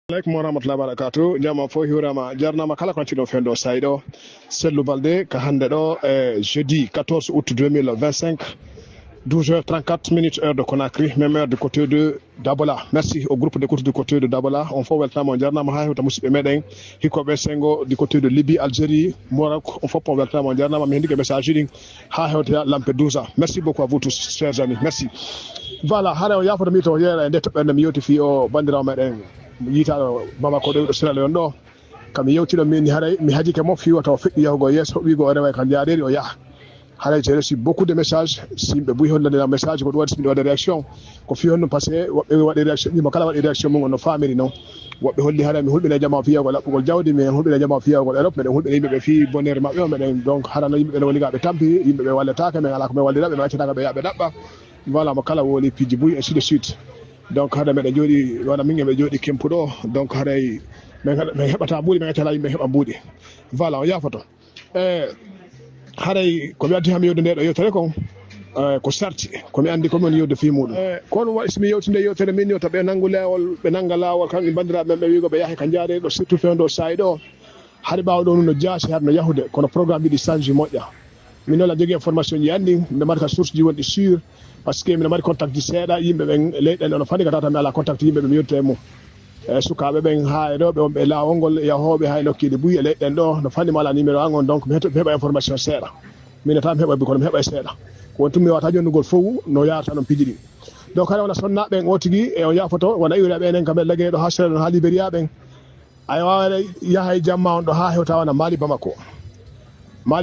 aleykum warahmatullahi wabarakatu jama fo hiwrama jarnama kala kontino fendo sayɗo Sellou Baldé ka hande ɗo jeudi 14 août 2025 12h34 minutes heure de Conakry, même heure du côté de Dabola. Merci au groupe d'écoute du côté de Dabola. On fait welcome on jarnama ha hewta musidɓe meɗen hikkoɓe sengo du côté de Libye, Algérie, Maroc. On fait on welcome on jarnama mi hendike message ɗin ha hewta Lampedusa. Merci beaucoup à vous tous chers amis. Merci. Voilà, hare o yafoto mi to yeera e nde toɓɓerde mi yewti fi o bandirawo meɗen yitaɗo Bamako ɗo Sierra Leone ɗo kam yewtiɗo min haray mi hajike mo fiwata o feƴƴi yahugo yeeso wiigo o rewa kan jaareri o yaha haray j'ai reçu beaucoup de messages simɓe ɓuyi hollandira message ko ɗum waɗi simɓe waɗa réaction ko fi honno par ce que woɓɓe waɗi réaction ɗimo kala waɗi réaction mum on no famiri noon woɓɓe holli haray mi hulɓina jama o fiyagol laɓɓugol jawdi min hulɓina jama o fiyagol Europe meɗen hulɓina yimɓeɓe fi bonheur mabɓe o meɗen donc harano yimɓeɓe no woligaɓe tampi yimɓeɓe walletake min ala komin walliraɓe mi accataka ɓe yaɓe ɗaɓɓa voilà mo kala woli piji buy ainsi de suite donc hade meɗen jooɗi wona min eɓe jooɗi kempuɗo donc haray min heɓata mbuuɗi min accata yimɓe heɓa mbuuɗi voilà o yafoto haray komi addi hami yewde nde ɗo yewtere kon ko sarti komi andi komi woni yewde fi muɗum kono waɗi somi yewti nde yewtere min yewta ɓe nanggu lawol ɓe nangga lawol kamɓe bandiraɓe men ɓe wiigo ɓe yaahi ka jaare ɗo surtout fewndo sayi ɗo haɗi ɓawa ɗo no jaasi haɗa no yahude kono programme ɗiɗi change moƴƴa min noon a jogui information ji anndi mbiɗa mari ka source ji wonɗi sûr par ce que mbiɗa mari contact ji seeɗa yimɓe ɓen leyɗen ono fani ka tata mi ala contact yimɓe ɓe mi yewtite mum sukaɓe ɓen ha e rewɓe wonɓe lawol ngol yahoɓe ha e nokkiɗe buy e leyɗen ɗo no fanni mi ala numéro an on donc mi heɓa information seeɗa minata mi heɓa bi kono mi heɓa e seeɗa ko won tumi mi wawata jonnugol fof no yarata noon piiji ɗi donc haɗa wona sonnaɓe ɓen o tigui e on yafoto wona iwre ɓenen kamɓe lagueɗo ha Sierra Leone ha Libéria ɓen a wawa yaha e jamma on ɗo ha hewta wona Mali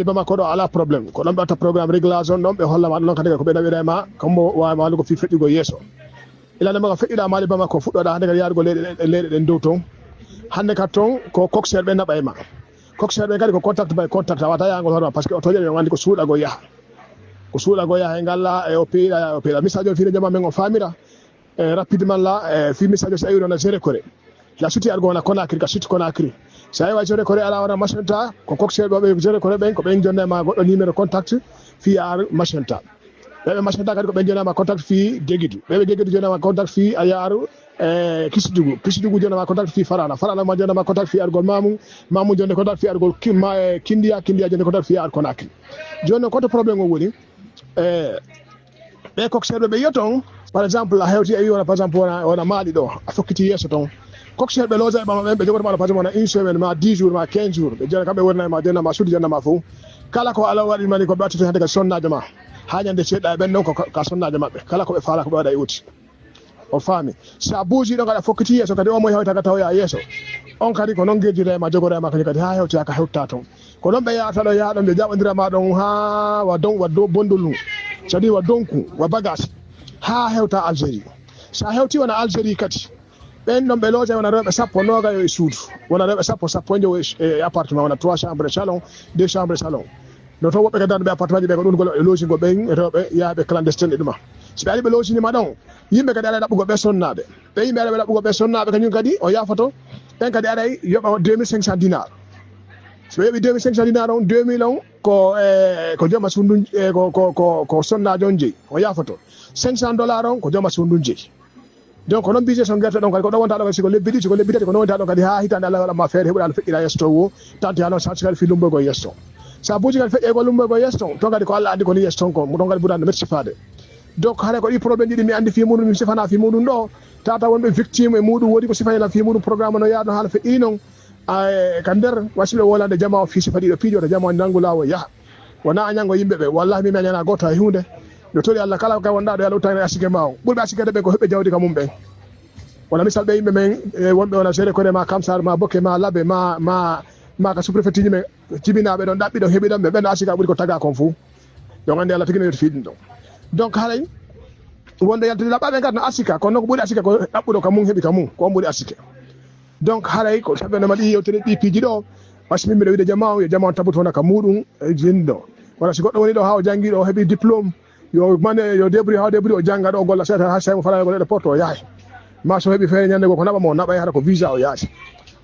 Bamako ɗo ala probléme ko ɗon ɓe watta programme réglage on ɗon ɓe hollama ɗum noon kadi ko ɓe nawira e ma kammo wawi walugo fi feƴƴugo yeeso ilande maga feƴƴuɗa Mali Bamako fuɗɗoɗa hande kadi yarugo leyɗe ɗen dow toon hande kadi toon ko coxeur ɓe naɓa e ma coxeur ɓe kadi ko contact by contact a wata yahgol hoorema par ce que o toƴaɓe ɓe andi ko suuɗago yaha e ngalla e o peeɗa message o fine jama men o famira rapidement la fi message o so awi wona géré kore la suti argo wona Conakry ka suti Conakry so a géré kore ala wona machinta ko coxeur ɓe géré kore ɓen ko ɓen jonnema goɗɗo numéro contact fi ar machinta ɓeɓe machinta kadi ko ɓen jonnama contact fi Guéguidou ɓeɓe Guéguidou jonnama contact fi a yaaru Kisdougou jonnama contact fi Farana ma jonnama contact fi argol Mamou jonde contact fi argol Kindia jonde contact fi ar Conakry joni noon koto probléme o woni ɓe coxeur ɓe yiyoton par exemple a hewti a wi wona par exemple wona Mali ɗo a fokkiti yesso toon coxeur ɓe loja e ɓama ɓen ɓe jogotoma par exemple wona une semaine ma 10 jours ma 15 jours ɓe jona kamɓe wonanma jonnama suudi jonnama fof kala ko ala waɗimani koɓe attete hande kadi sonnajo ma ha ñande seeɗa e ɓen ɗon ka sonnajo mabɓe kala koɓe faala koɓe waɗa e outi o faami sa buuji ɗo kadi a fokkiti yesso kadi o mo hewta ka tawoya yesso on kadi ko noon guejjirema jogorema kañum kadi ha hewtoya ka hewta toon ko noon ɓe yahata ɗo yaha ɗon ɓe jaɓodirama ɗon ha wa bondolu c'est à dire wa donku wa bagage ha hewta Algérie sa hewti wona Algérie kadi ɓen ɗon ɓe looja wona rewɓe sappo nogayo e suudu wona rewɓe sappo jowo e appartement wona 3 chambres salon 2 chambres salon no toon woɓɓe kadi darde ɓe appartement ji ɓe ko ɗum gol e logigo ɓen rewɓe yaaɓe clandestine e ɗuma so ɓe ari ɓe loginima ɗon yimɓe kadi aɗa ɗaɓɓugo ɓe sonnaɓe ɓe yimɓe aɗa ɓe ɗaɓɓugo ɓe sonnaɓe kañum kadi o yafoto ɓen kadi aɗay yoɓa 2500 dinar so ɓe yoɓi 2500 dinar on 2000 on ko jooma sundu ko sonnajo on jeeyi o yafoto $500 on ko jooma sundu jeeyi donc noon business on guerte ɗon kadi ko ɗon wonta ɗon siko lebbi ɗiɗi siko lebbi tati ko ɗon wonta ɗon kadi ha hitande Allah waɗanma feere heɓuɗa no feƴƴira yesso to wo tanti ha noon sa kadi fi lumboygo yesso sa buuji kadi feƴƴe ko lumboygo yesso ton kadi ko Allah andi ko ni yesso ton ko ɗon kadi ɓurani metti sifade donc hare ko ɗi probléme ɗiɗi mi andi fi muɗum mi sifana fi muɗum ɗo tata wonɓe victime e muɗum woodi ko sifanela fi muɗum programme no yaano haala feƴƴi noon ka nder wasiɓe wolande jama o fi sifa ɗiɗo piijoto jama o nanggu lawo yaha wona a ñango yimɓeɓe wallahi mimi a ñana goto e hunde no tori Allah kala ka wonɗa ɗo yo Allah uttane asike ma o ɓurɓe asikede ɓe ko heɓɓe jawdi ka mum ɓen wona misal ɓe yimɓe men wonɓe wona géré kone ma Kamsar ma Bokke ma Labe ma ka sous-préfet ji men jibinaɓe ɗon ɗaɓɓi ɗon heeɓi ɗon ɓe ɓen asika ɓuuri ko taga kon fou donc andi Allah tigi no yoti fiɗum ɗon donc haray wonde yaltidi laɓɓaɓe kadi no asika kono noon ko ɓuuri asika ko ɗaɓɓuɗo ka mum heeɓi ka mum ko on ɓuuri asike donc haray ko saɓenoma ɗi yewtere ɗi piiji ɗo wasi min mbiɗa wiide jama o yo jama on tabuto wona ka muɗum jindi ɗo wona si goɗɗo woni ɗo ha o janggi ɗo o heeɓi diplôme yo débrouille ha o débrouille o jangga ɗo o golla seeɗa ha saymo fala goɗɗo porte o yaahe ma so heeɓi feere ñande go ko naɓamo o naɓay hara ko visa o yaati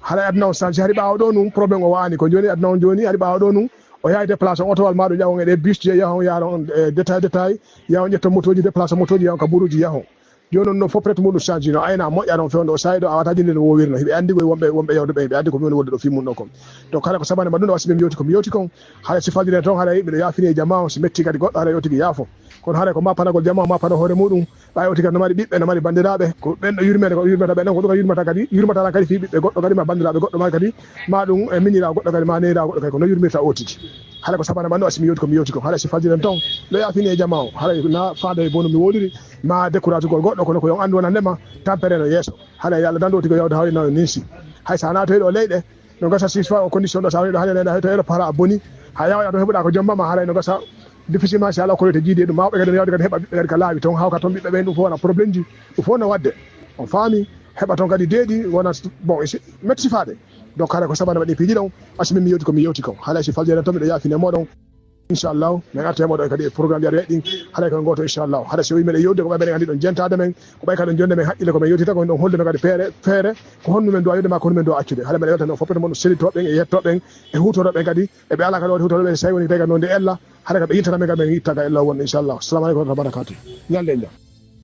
haɗa aduna o change hari ɓawa ɗo num probléme o wani ko joni aduna on joni hari ɓawa ɗo num o yahi déplace on otowal maɗo ƴawon eɗe bus je yahon yaron détail yahon ƴetto motoji déplace motoji yahon ka buruji yahon jonon no fopret muɗum change no ayna moƴƴa ɗon fewndo o saydo a wata jinde no wowirno hiɓe andi koye wonɓe yewde ɓe andi ko min wonde ɗo fimum ɗo kon donc kala ko sabane mbaɗum ɗo wasiɓe mi yewti komi yewti kon haɗa si faldire toon haɗa yimɓe ɗo yaafini e jama o so metti kadi goɗɗo haɗa yewtigi yaafo kono haɗa ko mappanagol jama o mappana hoore muɗum ɓa yewti kadi no mari ɓiɓɓe no mari bandiraɓe ko ɓen ɗo yurmede ko yurmata ɓen ɗon ko ɗum yurmata kadi yurmatala kadi fi ɓiɓɓe goɗɗo kadi ma bandiraɓe goɗɗo ma kadi ma ɗum e miñira goɗɗo kadi ma neyra goɗɗo kadi ko no yurmirta o tigi haɗa ko sabane mbaɗum asimi yewti komi yewti kon haɗa si faldiren toon ɗo yaafini e jama o haɗa na faada e bonu mi wodiri ma décourage gol goɗɗo kono ko yon andu wona ndema tampere no yeeso haɗa yo Allah dando tigo yawde hawri no ninsi hay sa natoy ɗo leyɗe no gasa si soit o condition ɗo sa woni ɗo hande nena to ero para a boni ha yawɗa to heɓuɗa ko jombama haɗa no gasa difficilement si ala kolote jiidi ɗum mawɓe kadi no yawde kadi heɓa ɓiɓɓe kadi ka laawi toon hawka toon ɓiɓɓe ɓen ɗum fof wona probléme ji ɗum fof no wadde on faami heɓa toon kadi deeɗi wona bon metti sifade donc haɗa ko sabane waɗi piiji ɗon asimi mi yewti komi yewti kon haɗa si faljere toon miɗo yaafine moɗon inchallahu min arta moɗo kadi programme yaade weɗɗi haɗa ko goto inchallahu haɗa so wi meɗen yewde ko ɓay meɗen andi ɗon jentade men ko ɓay kadi ɗon jonde men haqqille komin yewtita komin ɗon hollino kadi feere ko honnu men dowa yewde ma ko honnu men dowa accude haɗa meɗen welta no foppete moɗon sellitoɓen e yettoɓen e hutoroɓen kadi eɓe ala kadi waɗi hutoroɓen so tawi woni tawi kadi nonde ella haɗa kadi ɓe yintata men kadi men yittaga ella won inchallahu assalamu aleykum wa rahmatullahi wa barakatuh ñande jam